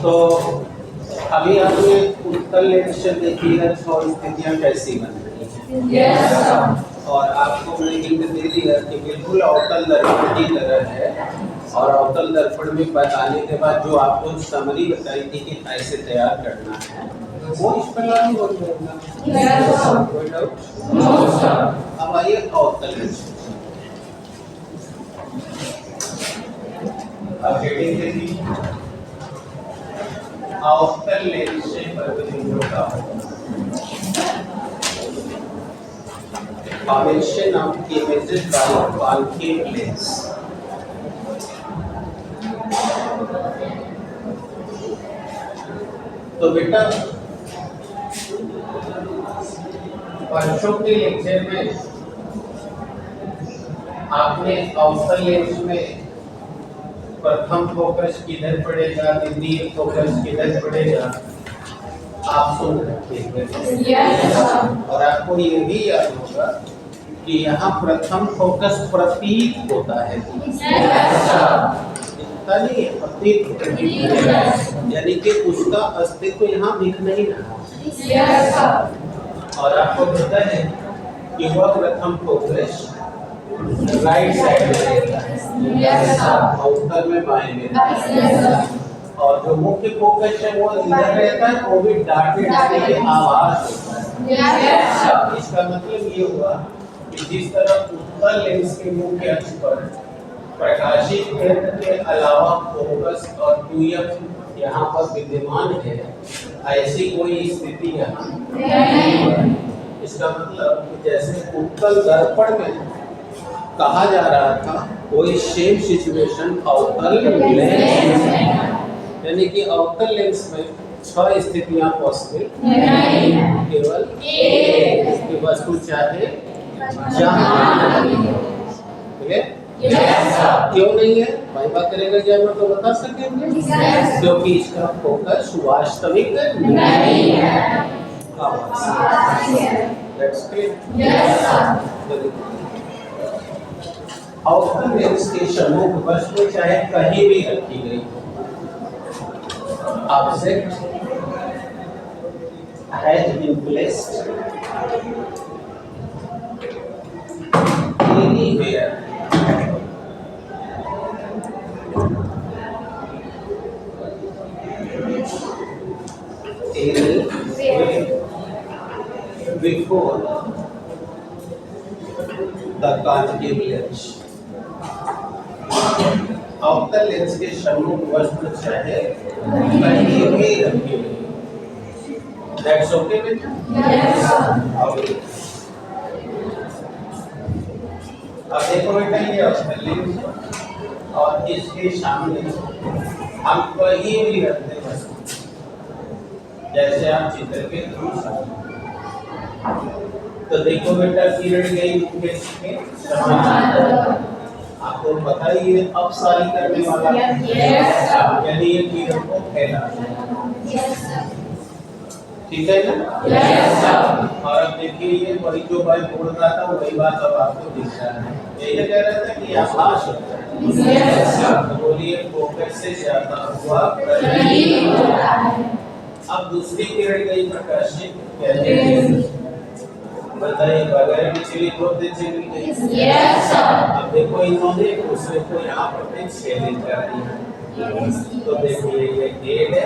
तो अभी आपने उत्तल लेंस से देखी है और स्थितियाँ कैसी बन रही हैं। और आपको मैंने हिंट दे दिया कि बिल्कुल अवतल दर्पण की तरह है। और अवतल दर्पण में बताने के बाद जो आपको समरी बताई थी कि ऐसे तैयार करना है, वो इस पर लागू हो जाएगा। कोई डाउट? अब आइए अवतल लेंस। अब हेडिंग दे दीजिए, अवतल लेंस से प्रतिबिंब का formation of images by concave lens। तो बेटा वर्षों के लेक्चर में आपने अवतल लेंस में प्रथम फोकस किधर पड़ेगा, द्वितीय फोकस किधर पड़ेगा, आप सुन रखे हैं। और आपको ये भी याद होगा कि यहाँ प्रथम फोकस प्रतीत होता है। इतना नहीं है, प्रतीत यानी कि उसका अस्तित्व यहाँ दिख नहीं रहा। और आपको पता है कि वह प्रथम फोकस राइट साइड में रहता है, उत्तर में बाएं में। और जो मुख्य फोकस है वो इधर रहता है, वो भी डार्टेड से आवाज होता है। इसका मतलब ये हुआ कि जिस तरह उत्तल लेंस के मुख्य अक्ष पर प्रकाशीय केंद्र के अलावा फोकस और ट्यूब यहाँ पर विद्यमान है, ऐसी कोई स्थिति यहाँ नहीं है। इसका मतलब कि जैसे उत्तल दर्पण में कहा जा रहा था कोई सेम सिचुएशन अवतल लेंस में, यानी कि अवतल लेंस में 6 स्थितियां पॉसिबल नहीं है, केवल एक की वस्तु चाहे जहां। ठीक है? क्यों नहीं है? भाई बात करेगा जब मैं तो बता सकेंगे, क्योंकि इसका फोकस वास्तविक नहीं है। That's clear? अवतल लेंस के सम्मुख वस्तु चाहे कहीं भी रखी गई हो, object has been placed anywhere before the concave lens। अवतल लेंस के सम्मुख वस्तु चाहे कहीं भी रखी हुई। That's okay बेटा? अब देखो बेटा, ये अवतल लेंस और इसके सामने हम कहीं भी रखते वस्तु, जैसे आप चित्र के थ्रू तो देखो बेटा, किरण गई मुख्य के समानांतर। आपको पता ही है अपसारी करने वाला, यानी ये किरण को फैला। ठीक है ना? और अब देखिए, ये वही जो भाई बोल रहा था वही बात अब आपको दिख रहा है। यही कह रहा था कि आभास होता है। तो बोलिए, फोकस से ज्यादा हुआ प्रतीत होता है। अब दूसरी किरण गई प्रकाश से, कैसे बताइए, बगैर विचलित होते चली गई। अब देखो, इन्होंने दूसरे को यहाँ पर छेदित कर दिया। तो देखिए, ये है,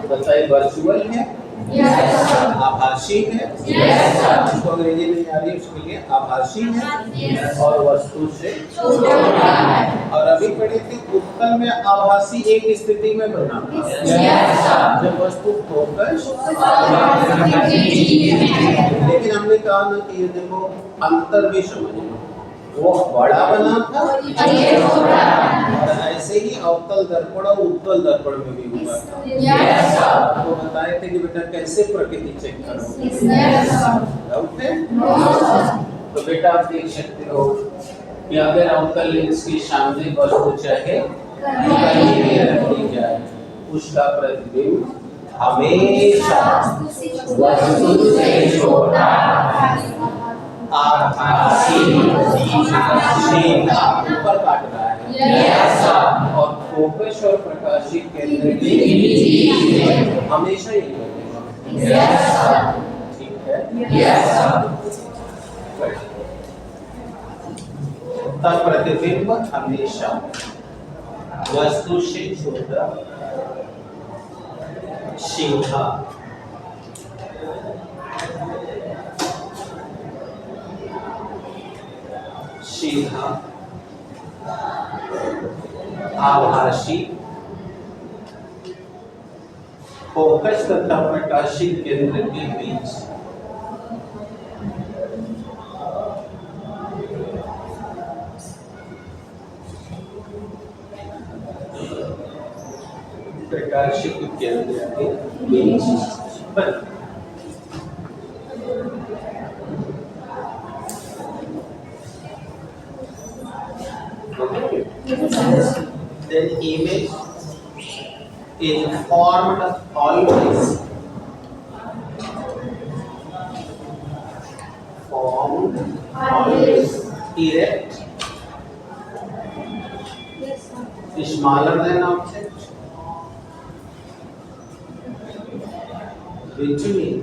बताइए वर्चुअल है, आभासी है, इसको अंग्रेजी में आ रही है, उसके लिए आभासी है और वस्तु से छोटा है। और अभी पढ़े थे उत्तल में आभासी एक स्थिति में बना, जब वस्तु फोकस। लेकिन हमने कहा ना कि ये देखो अंतर भी समझना, वो बड़ा बना था और ऐसे ही अवतल दर्पण और उत्तल दर्पण में भी हुआ था। तो बताए थे कि बेटा कैसे प्रकृति चेक करोगे, डाउट है? तो बेटा आप देख सकते हो कि अगर अवतल लेंस के सामने वस्तु चाहे कहीं भी रखी जाए, उसका प्रतिबिंब हमेशा वस्तु से छोटा आभासी ऊपर काट रहा है। फोकस और प्रकाशिक केंद्र के बीच हमेशा यही बनेगा। ठीक है। तब प्रतिबिंब हमेशा वस्तु से छोटा, सीधा, आभासी, फोकस तथा प्रकाशिक केंद्र के बीच प्रकाशिक केंद्र के बीच बन। Then image is formed always erect, smaller than object, between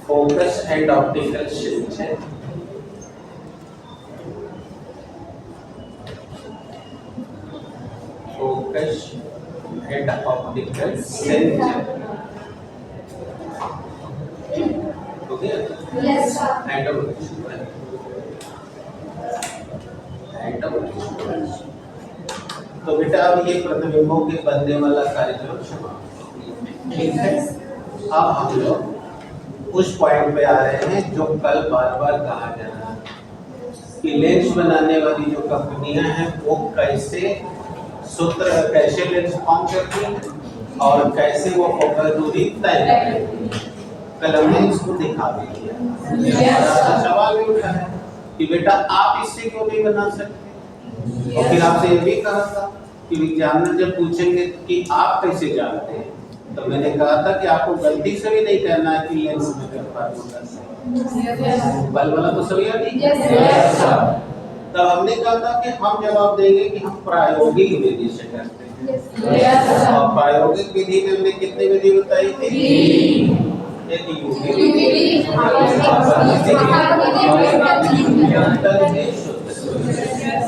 focus and optical center. Focus and optical center. Okay? Yes, sir. And तो बेटा अब ये प्रतिबिंबों के बनने वाला कार्यक्रम समाप्त। ठीक है। अब हम लोग उस पॉइंट पे आ रहे हैं जो कल बार बार कहा जा रहा है कि लेंस बनाने वाली जो कंपनियां हैं वो कैसे कैसे लेंस फॉर्म करती है और कैसे वो फोकस दूरी तय करती है। कल हमने इसको दिखा भी दिया। सवाल भी उठा है कि बेटा आप इससे क्यों नहीं बना सकते, और फिर आपसे ये भी कहा था कि विज्ञान जब पूछेंगे कि आप कैसे जानते हैं, तो मैंने कहा था कि आपको गलती से भी नहीं कहना है कि लेंस में कर पाए बल वाला तो सभी नहीं। तब हमने कहा था कि हम जवाब देंगे कि हम प्रायोगिक विधि से करते हैं। और प्रायोगिक विधि में हमने कितनी विधि बताई थी?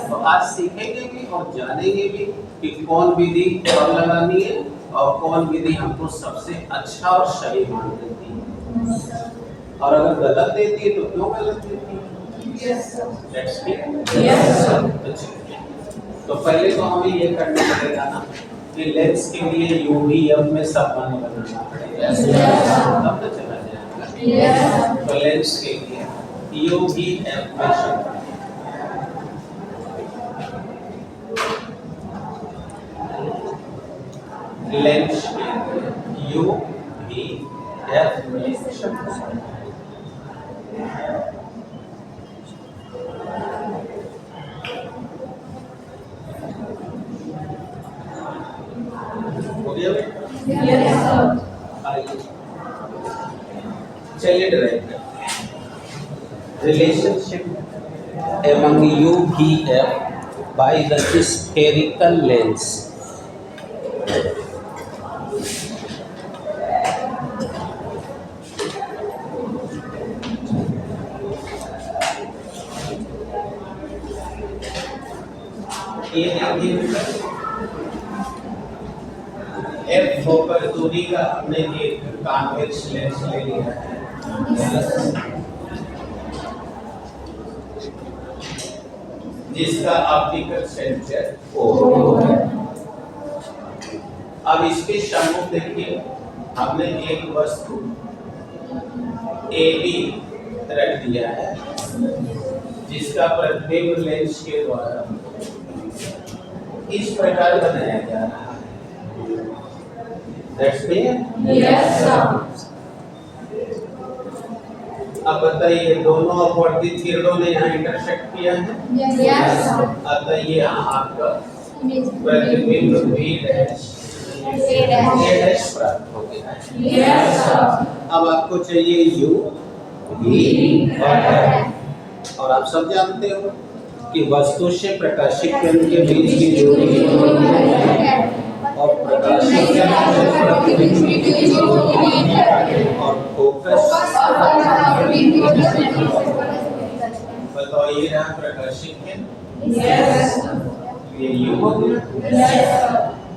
तो आज सीखेंगे भी और जानेंगे भी कि कौन विधि कब लगानी है और कौन विधि हमको सबसे अच्छा और सही मान देती है, और अगर गलत देती है तो क्यों गलत देती है। तो पहले तो हमें ये करना पड़ेगा ना कि लेंस के लिए यूवीएफ में संबंध बनाना पड़ेगा, तब तो चला जाएगा। तो लेंस के लिए यूवीएफ में संबंध, लेंस के यूवीएफ में संबंध। चलिए ड्राइव करते हैं। Relationship among UVF by the spherical lens. F focus दूरी का हमने एक कॉन्वेक्स लेंस ले लिया है, जिसका ऑप्टिकल सेंटर O है। अब इसके सम्मुख देखिए, हमने एक वस्तु AB रख दिया है, जिसका प्रतिबिंब लेंस के द्वारा इस प्रकार बनाया जा रहा है। That's clear? Yes, sir. अब बताइए दोनों अपवर्तित किरणों ने यहाँ इंटरसेक्ट किया है। Yes, sir. अतः ये आपका प्रतिबिंब V डैश A डैश प्राप्त हो गया है। Yes, sir. अब आपको चाहिए U, V और आप सब जानते हो कि वस्तु से प्रकाशिक केंद्र के बीच की दूरी और प्रकाशिक केंद्र से प्रतिबिंब की दूरी और फोकस। बताओ ये रहा प्रकाशिक केंद्र, ये यू हो गया,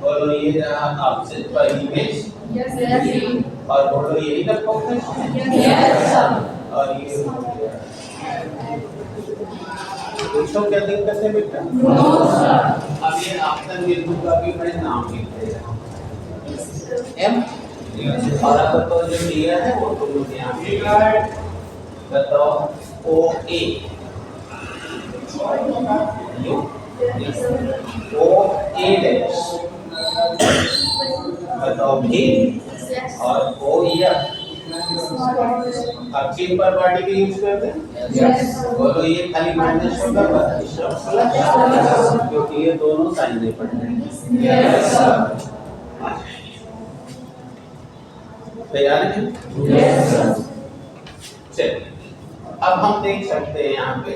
बोलो ये रहा ऑब्जेक्ट पर इमेज, और बोलो यही ना फोकस, और ये हो गया। पूछो क्या दिक्कत है बेटा? अब ये आपतन बिंदु का भी मैं नाम लिख दे रहा हूँ, एम। और अब बताओ जो दिया है वो तुम लोग यहाँ पे बताओ, ओ ए, ओ ए डैश, बताओ भी, और ओ या अब किन पर बॉडी के यूज करते हैं? बोलो ये खाली माइनस होगा क्योंकि ये दोनों साइन नहीं पढ़ते हैं। तैयार है? चलिए अब हम देख सकते हैं यहाँ पे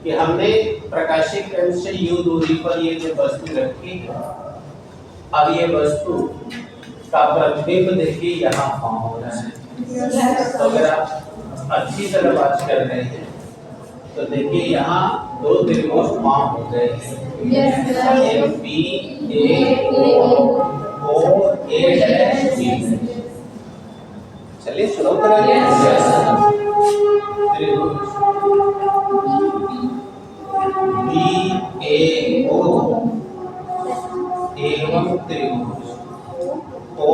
कि हमने प्रकाशिक केंद्र से u दूरी पर ये जो वस्तु रखी है, अब ये वस्तु का प्रतिबिंब देखिए यहाँ फॉर्म हो रहा है। तो अगर आप अच्छी तरह बात कर रहे हैं तो देखिए यहाँ दो त्रिभुज फॉर्म हो गए हैं, बी ए ओ ए डैश बी। चलिए शुरू करेंगे। त्रिभुज बी ए ओ एवं त्रिभुज ओ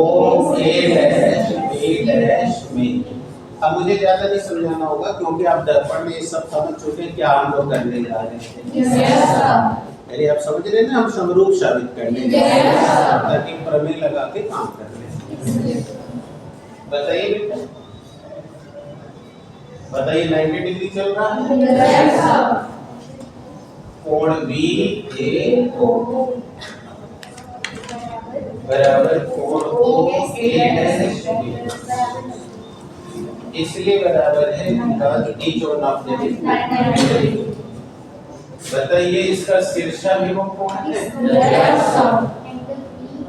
ए डैश बी डैश में। अब मुझे ज्यादा नहीं समझाना होगा क्योंकि आप दर्पण में ये सब समझ चुके हैं क्या हम लोग करने जा रहे हैं। यानी आप समझ रहे हैं ना, हम समरूप साबित करने जा रहे हैं ताकि प्रमेय लगा के काम कर लें। बताइए बेटा, बताइए 90 डिग्री चल रहा है, कोण बी ए ओ बराबर कोण ओ ए डैश बी, इसलिए बराबर है each one of them is 90 डिग्री। बताइए इसका शीर्षा विभव कौन है?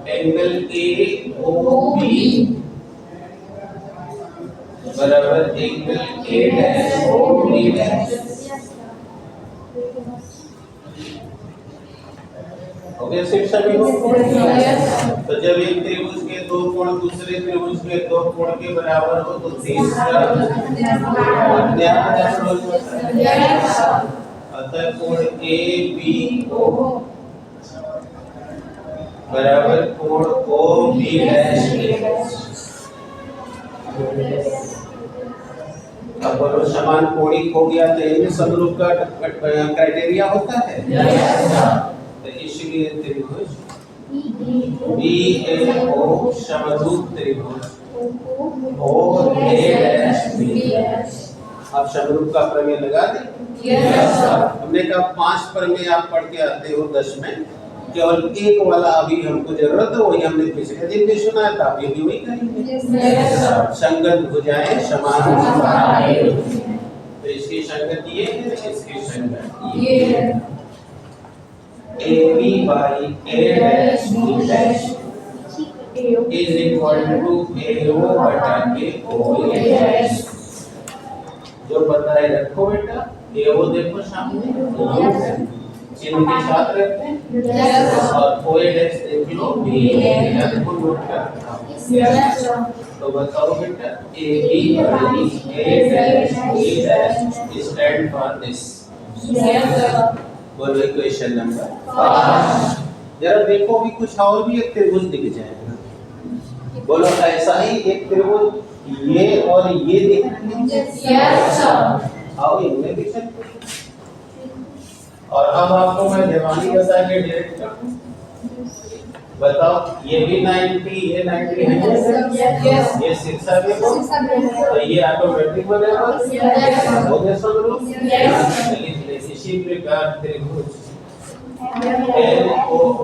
एंगल ए ओ बी बराबर angle A dash O B dash. हो गया शीर्षा विभव कोण। तो जब एक त्रिभुज के दो कोण दूसरे त्रिभुज के दो कोण के बराबर हो तो तीसरा मध्याह्न हो जाता है। अतः कोण ए बी ओ बराबर कोण ओ बी डैश ए। अब बोलो समान कोणिक हो गया तो इनमें समरूप का क्राइटेरिया होता है। तो इसलिए त्रिभुज बी ए ओ समरूप त्रिभुज ओ ए डैश बी। आप समरूप का प्रमेय लगा दें। हमने कहा 5 प्रमेय आप पढ़ के आते हो 10 में, केवल एक वाला अभी हमको जरूरत है, वही हमने पिछले दिन भी सुना है, तो आप ये भी वही करेंगे। संगत भुजाएं समान, तो इसकी संगत ये है, इसकी संगत ये है। AB by A dash B dash is equal to AO बटा AO A dash। जो बताए रखो बेटा, AO देखो सामने चिन्ह के साथ रखते हैं, और OA डैश देख लो B याद को नोट कर। तो बताओ बेटा AB by A dash B dash stand for this। बोलो इक्वेशन नंबर 5। जरा देखो भी कुछ और भी एक त्रिभुज दिख जाएगा। बोलो ऐसा ही एक त्रिभुज ये और ये दिख रहे हैं, आओ इनमें दिख सकते हैं। और अब आपको मैं दीवानी बता के डायरेक्ट कर दूं, बताओ ये भी 90 ये 90 है, ये शीर्षा भी हो तो ये ऑटोमेटिक बनेगा, हो गया समरूप। इसी प्रकार त्रिभुज LOF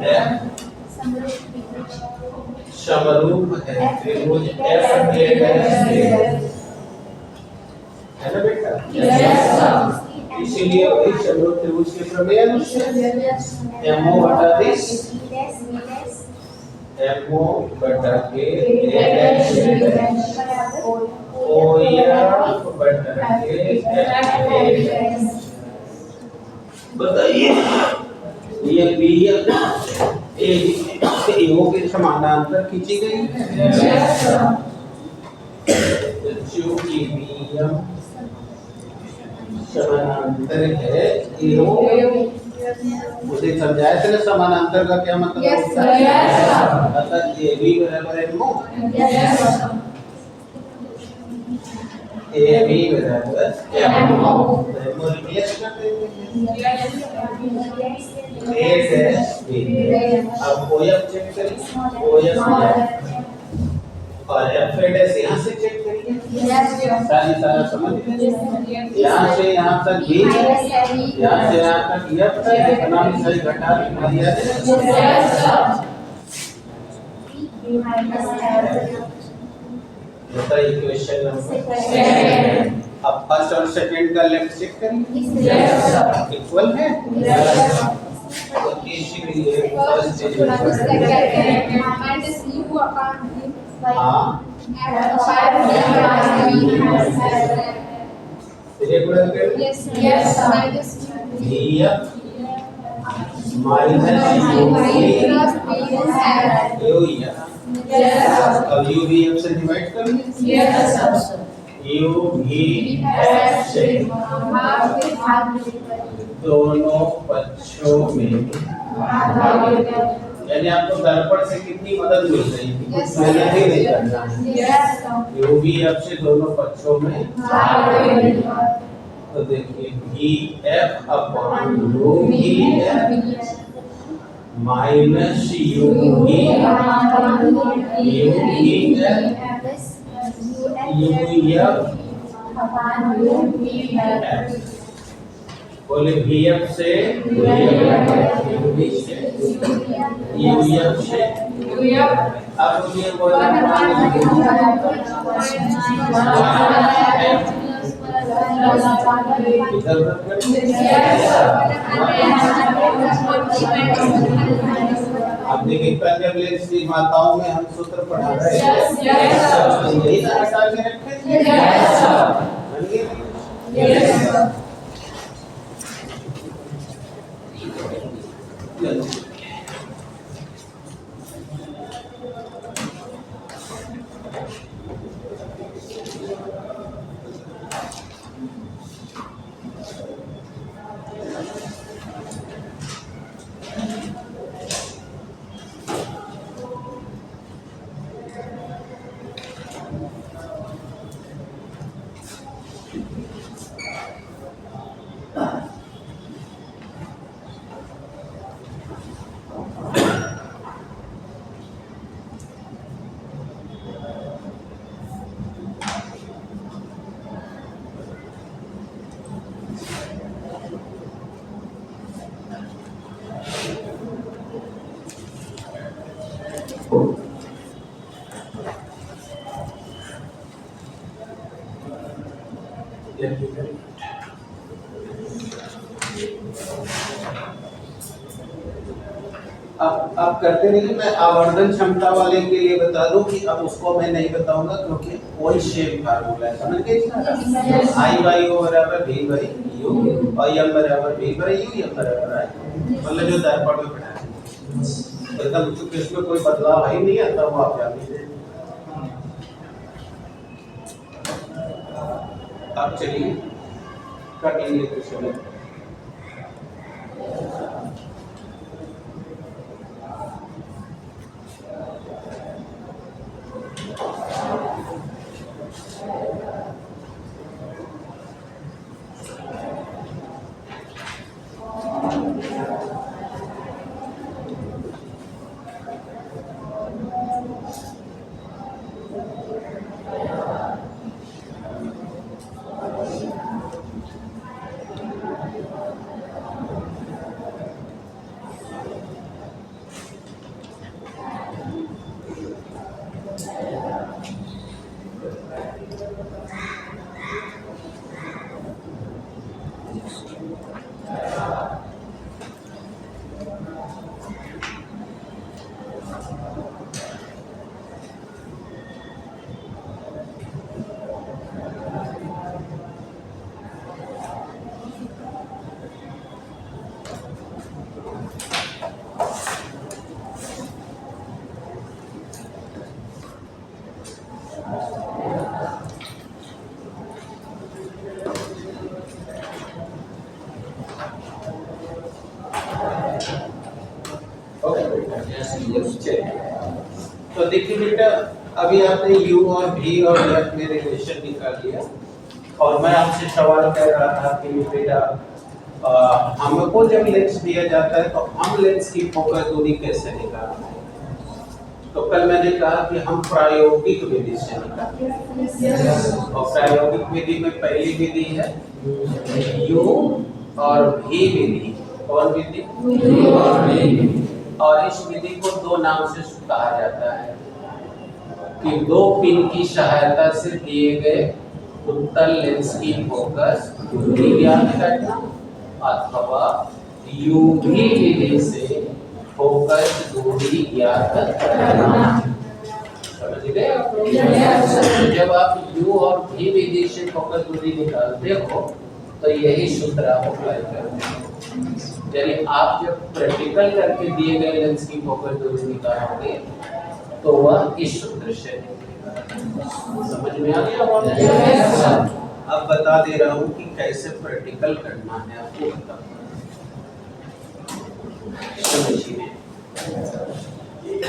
समरूप है त्रिभुज FA है ना बेटा। इसीलिए वही चलो त्रिभुज के प्रमेय अनुसार MO बटा दिस MO बटा के OF बटा के बताइए ये BF AO के समानांतर खींची गई है। चूंकि BF समानांतर है AO, मुझे समझाया था ना समानांतर का क्या मतलब होता है। अतः AB बराबर MO, AB बराबर MO, MO रिप्लेस कर देंगे। A डैश B, अब OF चेक करिए, OF और F डैश यहाँ से चेक करिए। सारा समझ लीजिए, यहाँ से यहाँ तक B, यहाँ से यहाँ तक F तक इतना भी सही घटा दिया है। बताइए क्वेश्चन नंबर। अब फर्स्ट और सेकंड का लेफ्ट चेक करिए, इक्वल है। तो इसीलिए फर्स्ट रेगुलर करिए VF माइनस UV अब UVF से डिवाइड करिए UVF से दोनों पक्षों में, यानी आपको दर्पण से कितनी मदद मिल रही है, कुछ मेहनत ही नहीं करना है। UVF से दोनों पक्षों में, तो देखिए VF upon UVF minus UVF बोले VF से UVF से अब ये बोला अब देखिए पहले की माताओं में हम सूत्र पढ़ा रहे हैं, यही ना हटा के रखे अब करते रहिए। मैं आवर्धन क्षमता वाले के लिए बता दूं कि अब उसको मैं नहीं बताऊंगा क्योंकि वही शेप फार्मूला है, समझ गए इसका। I बाई O बराबर V बाई U और M बराबर V बाई U, M बराबर I, मतलब जो दर्पण में पढ़ा है एकदम, क्योंकि इसमें कोई बदलाव ही नहीं आता, वो आप जान लीजिए। अब चलिए कटिंग क्वेश्चन चलिए, तो देखिए बेटा, अभी आपने u और v और f में रिलेशन निकाल लिया और मैं आपसे सवाल कर रहा था कि बेटा हमको जब लेंस दिया जाता है तो हम लेंस की फोकस दूरी कैसे निकालते हैं? तो कल मैंने कहा कि हम प्रायोगिक विधि से निकालते हैं और प्रायोगिक विधि में पहली विधि है u और v विधि। कौन विधि? और इस विधि को दो नाम से कहा जाता है कि दो पिन की सहायता से दिए गए उत्तल लेंस की फोकस दूरी ज्ञात करना अथवा यूवी विधि से फोकस दूरी ज्ञात करना। समझ गए आप लोग? जब आप u और v विधि से फोकस दूरी निकालते हो तो यही सूत्र आप अप्लाई करते हैं। यानी आप जब प्रैक्टिकल करके दिए गए लेंस की फोकस दूरी निकालोगे तो वह इस सूत्र से समझ में आ गया? अब बता दे रहा हूँ कि कैसे प्रैक्टिकल करना है आपको बता। समझिए,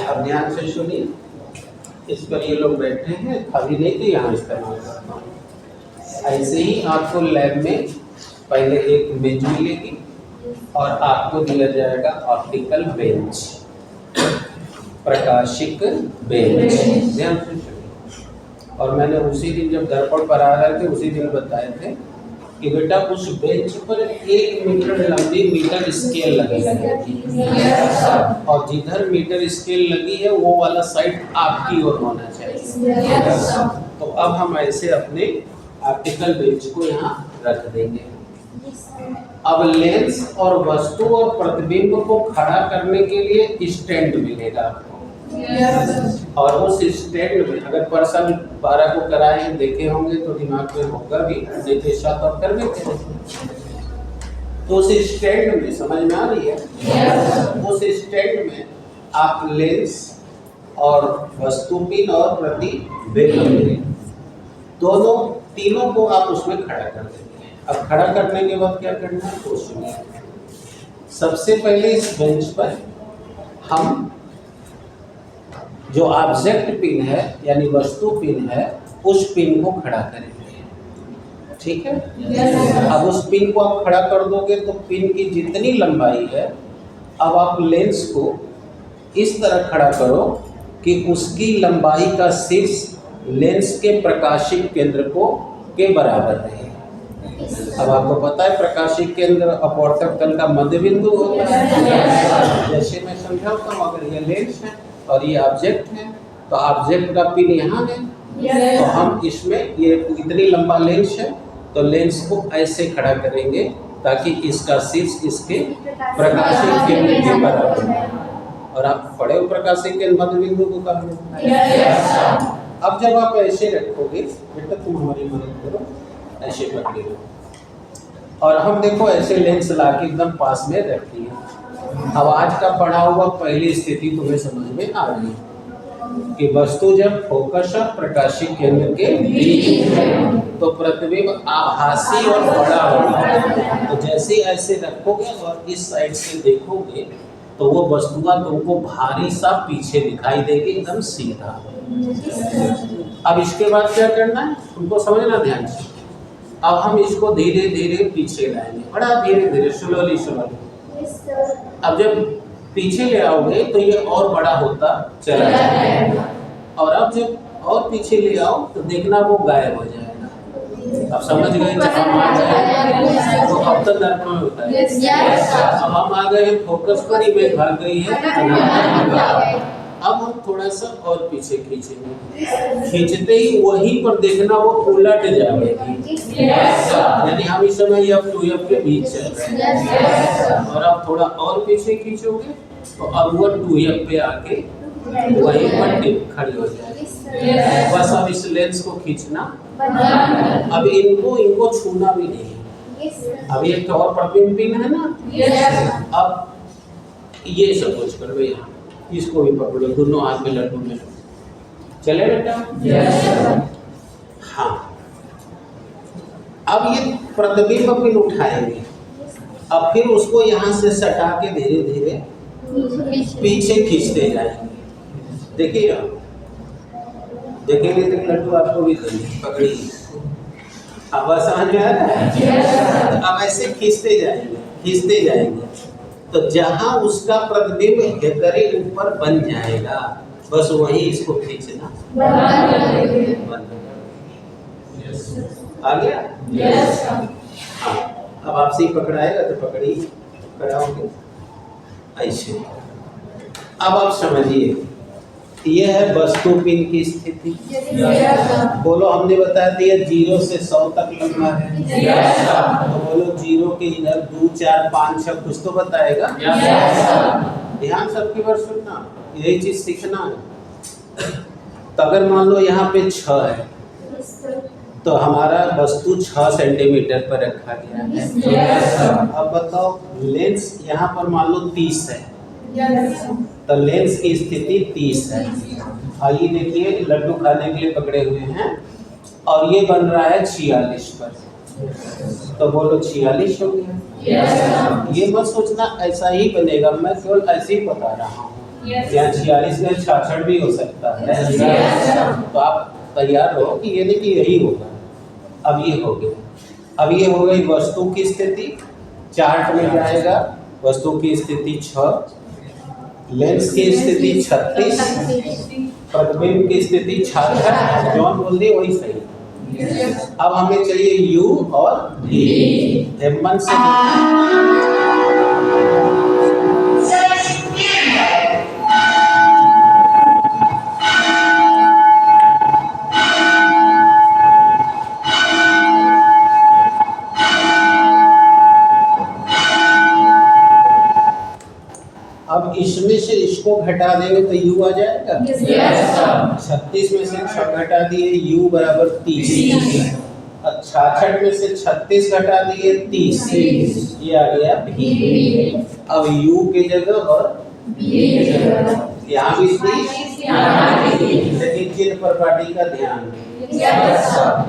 अब ध्यान से सुनिए। इस पर ये लोग बैठे हैं, अभी नहीं थे यहाँ इस्तेमाल करता हूँ। ऐसे ही आपको लैब में पहले एक मेज मिलेगी और आपको दिया जाएगा ऑप्टिकल बेंच, प्रकाशिक बेंच। ध्यान से सुनिए। और मैंने उसी दिन जब दर्पण पर आ रहे थे उसी दिन बताए थे कि बेटा उस बेंच पर 1 मीटर लंबी मीटर स्केल लगी है और जिधर मीटर स्केल लगी है वो वाला साइड आपकी ओर होना चाहिए। तो अब हम ऐसे अपने ऑप्टिकल बेंच को यहाँ रख देंगे। अब लेंस और वस्तु और प्रतिबिंब को खड़ा करने के लिए स्टैंड मिलेगा आपको। और उस स्टैंड में अगर पर्सन 12 को कराए हैं देखे होंगे तो दिमाग में होगा भी, नहीं तो साथ आप कर देते हैं। तो उस स्टैंड में समझ में आ रही है? उस स्टैंड में आप लेंस और वस्तु पिन और प्रतिबिंब दोनों तीनों को आप उसमें खड़ा कर देंगे। अब खड़ा करने के बाद क्या करना है तो सुनिए। सबसे पहले इस बेंच पर हम जो ऑब्जेक्ट पिन है यानी वस्तु पिन है उस पिन को खड़ा करेंगे। ठीक है? अब उस पिन को आप खड़ा कर दोगे तो पिन की जितनी लंबाई है अब आप लेंस को इस तरह खड़ा करो कि उसकी लंबाई का शीर्ष लेंस के प्रकाशिक केंद्र को के बराबर रहे। अब आपको पता है प्रकाशिक केंद्र अपवर्तक तल का मध्य बिंदु होता है। जैसे मैं समझाता हूँ, अगर ये लेंस है और ये ऑब्जेक्ट है तो ऑब्जेक्ट का पिन यहाँ है तो हम इसमें ये इतनी लंबा लेंस है तो लेंस को ऐसे खड़ा करेंगे ताकि इसका शीर्ष इसके प्रकाशिक केंद्र के बराबर है। और आप पढ़े हो प्रकाशिक केंद्र मध्य बिंदु को कहा। अब जब आप ऐसे रखोगे, बेटा तुम हमारी मदद करो, ऐसे पकड़े लो और हम देखो ऐसे लेंस ला के एकदम पास में रखती है। अब आज का पढ़ा हुआ पहली स्थिति तुम्हें समझ में आ रही है कि वस्तु जब फोकस और प्रकाशिक केंद्र के बीच में तो प्रतिबिंब आभासी और बड़ा होगा। तो जैसे ऐसे रखोगे और इस साइड से देखोगे तो वो वस्तुआ तुमको भारी सा पीछे दिखाई देगी, एकदम सीधा। अब इसके बाद क्या करना है तुमको समझना ध्यान से। अब हम इसको धीरे धीरे पीछे लाएंगे, बड़ा धीरे धीरे, स्लोली स्लोली। अब जब पीछे ले आओगे तो ये और बड़ा होता चला जाएगा और अब जब और पीछे ले आओ तो देखना वो गायब हो जाएगा। अब समझ गए? हम आ गए तो अब तक दर्पण में होता है। अब हम आ गए फोकस पर, इमेज भाग गई है। अब हम थोड़ा सा और पीछे खींचेंगे, खींचते ही वहीं पर देखना वो उलट जाएगी। यानी हम इस समय F2 F के बीच चल रहे हैं और अब थोड़ा और पीछे खींचोगे तो अब वो 2F पे आके वहीं पर टिप खड़ी हो जाएगी। बस अब इस लेंस को खींचना, अब इनको छूना भी नहीं। अब ये तो और प्रतिबिंब पिन है ना। अब ये सब कुछ कर भैया, इसको भी पकड़ो, दोनों हाथ में लड्डू में चले बेटा। हाँ, अब ये प्रतिबिंब पिन उठाएंगे, अब फिर उसको यहाँ से सटा के धीरे धीरे पीछे खींचते जाएंगे। देखिए आप देखेंगे तो लड्डू आपको भी देंगे, पकड़िए। अब आसान है। अब ऐसे खींचते जाएंगे तो जहां उसका प्रतिबिंब हेकरे ऊपर बन जाएगा बस वहीं इसको खींचना बंद। आ गया? हाँ, अब आपसे ही पकड़ाएगा तो पकड़िए, पकड़ाओगे ऐसे। अब आप समझिए ये है वस्तु पिन की स्थिति। बोलो, हमने बता दिया 0 से 100 तक लंबा है। तो बोलो 0 के इधर 2 4 5 6 कुछ तो बताएगा। ध्यान सबकी बार सुनना, यही चीज सीखना है। तो अगर मान लो यहाँ पे 6 है तो हमारा वस्तु 6 सेंटीमीटर पर रखा गया है। अब बताओ लेंस यहाँ पर मान लो 30 है तो लेंस की स्थिति 30 है। आइए देखिए, लड्डू खाने के लिए पकड़े हुए हैं और ये बन रहा है 46 पर। तो बोलो 46 हो गया। ये मत सोचना ऐसा ही बनेगा, मैं केवल ऐसे ही बता रहा हूँ। यहाँ 46 में 66 भी हो सकता है। तो आप तैयार रहो कि ये नहीं कि यही होगा। अब ये हो गया। अब ये हो गई वस्तु की स्थिति। चार्ट में जाएगा वस्तु की स्थिति 6, लेंस की स्थिति 36, प्रतिबिंब की स्थिति 66। जॉन बोल दिए वही सही। अब हमें चाहिए U और V। हेमंत से अब इसमें से इसको घटा देंगे तो U आ जाएगा। 36 में से 6 घटा दिए U बराबर 30। 66 में से 36 घटा दिए 30। ये आ गया V। अब U की जगह और यहाँ भी 30। लेकिन चिन्ह प्रॉपर्टी का ध्यान,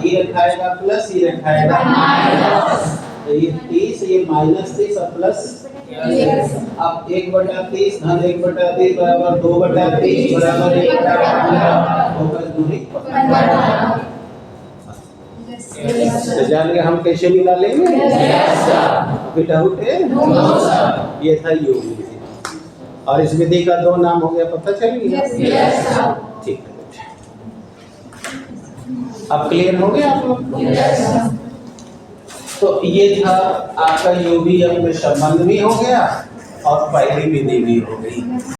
ये रखाएगा प्लस, ये रखाएगा माइनस। तो ये 30, ये -30 और प्लस। अब 1/30 धन 1/30 बराबर 2/30 बराबर 1/15 दूरी। तो जान गए हम कैसे मिला लेंगे। डाउट है? ये था योग विधि और इस विधि का 2 नाम हो गया, पता चल गया। ठीक है, अब क्लियर हो गया आप लोग? तो ये था आपका योग संबंध भी हो गया और पहली विधि भी हो गई।